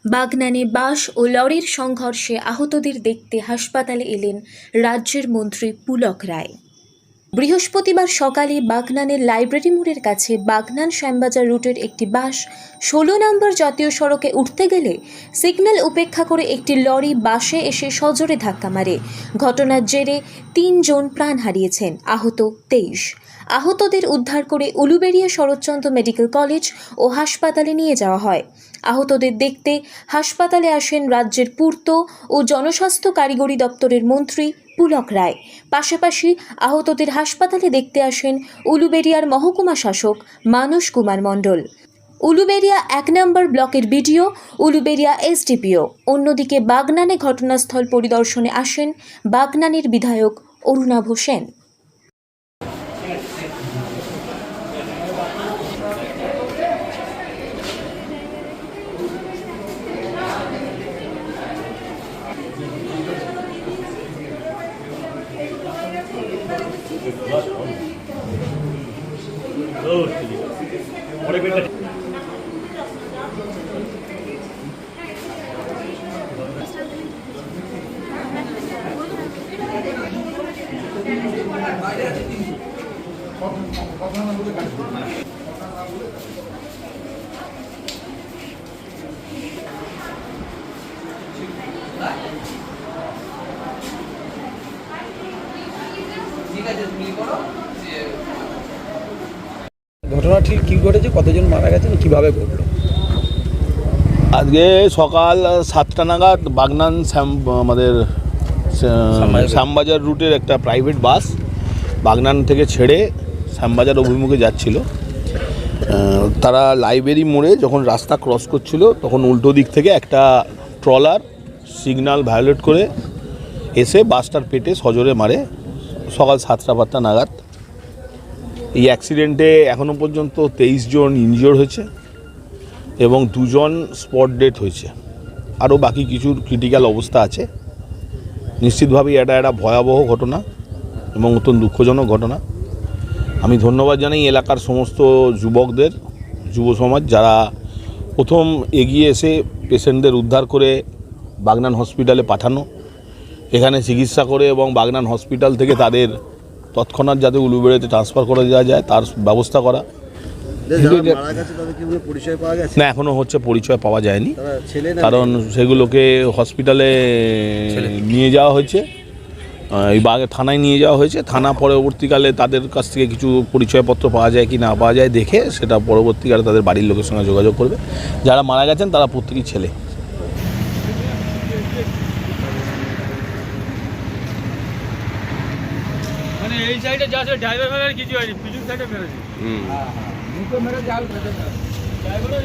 বাগনানে বাস ও লরির সংঘর্ষে আহতদের দেখতে হাসপাতালে এলেন রাজ্যের মন্ত্রী পুলক রায়। বৃহস্পতিবার সকালে বাগনানের লাইব্রেরি মোড়ের কাছে বাগনান শ্যামবাজার রুটের একটি বাস 16 নম্বর জাতীয় সড়কে উঠতে গেলে সিগন্যাল উপেক্ষা করে একটি লরি বাসে এসে সজোরে ধাক্কা মারে। ঘটনার জেরে 3 জন প্রাণ হারিয়েছেন, আহত 23। আহতদের উদ্ধার করে উলুবেড়িয়া শরৎচন্দ্র মেডিকেল কলেজ ও হাসপাতালে নিয়ে যাওয়া হয়। আহতদের দেখতে হাসপাতালে আসেন রাজ্যের পূর্ত ও জনস্বাস্থ্য কারিগরি দপ্তরের মন্ত্রী পুলক রায়। পাশাপাশি আহতদের হাসপাতালে দেখতে আসেন উলুবেড়িয়ার মহকুমা শাসক মানস কুমার মণ্ডল, উলুবেড়িয়া 1 নম্বর ব্লকের বিডিও, উলুবেড়িয়া এসডিপিও। অন্যদিকে বাগনানে ঘটনাস্থল পরিদর্শনে আসেন বাগনানের বিধায়ক অরুণাভ সেন। ঘটনা ঠিক কী ঘটেছে, কতজন মারা গেছেন, কীভাবে ঘটলো? আজকে সকাল 7টা নাগাদ বাগনান আমাদের শ্যামবাজার রুটের একটা প্রাইভেট বাস বাগনান থেকে ছেড়ে শ্যামবাজার অভিমুখে যাচ্ছিল। তারা লাইব্রেরি মোড়ে যখন রাস্তা ক্রস করছিল তখন উল্টো দিক থেকে একটা ট্রলার সিগন্যাল ভায়োলেট করে এসে বাসটার পেটে সজোরে মারে সকাল 7টা নাগাদ। এই অ্যাক্সিডেন্টে এখনও পর্যন্ত 23 জন ইনজিওর হয়েছে এবং 2 জন স্পট ডেথ হয়েছে। আরও বাকি কিছুর ক্রিটিক্যাল অবস্থা আছে। নিশ্চিতভাবেই এটা একটা ভয়াবহ ঘটনা এবং অত্যন্ত দুঃখজনক ঘটনা। আমি ধন্যবাদ জানাই এলাকার সমস্ত যুবকদের, যুব সমাজ, যারা প্রথম এগিয়ে এসে পেশেন্টদের উদ্ধার করে বাগনান হসপিটালে পাঠানো, এখানে চিকিৎসা করে এবং বাগনান হসপিটাল থেকে তাদের তৎক্ষণাৎ যাতে উলুবেড়িয়াতে ট্রান্সফার করে দেওয়া যায় তার ব্যবস্থা করা। না, এখনও পরিচয় পাওয়া যায়নি, কারণ সেগুলোকে হসপিটালে নিয়ে যাওয়া হয়েছে, এই থানায় নিয়ে যাওয়া হয়েছে। থানা পরবর্তীকালে তাদের কাছ থেকে কিছু পরিচয়পত্র পাওয়া যায় কি না পাওয়া যায় দেখে সেটা পরবর্তীকালে তাদের বাড়ির লোকের সঙ্গে যোগাযোগ করবে। যারা মারা গেছেন তারা প্রত্যেকেই ছেলে। মানে এই সাইডে যাচ্ছে ড্রাইভার মেরে কিছু হয়নি, পিছন সাইডে মেরেছে। মুখে মেরে জাল ড্রাইভারও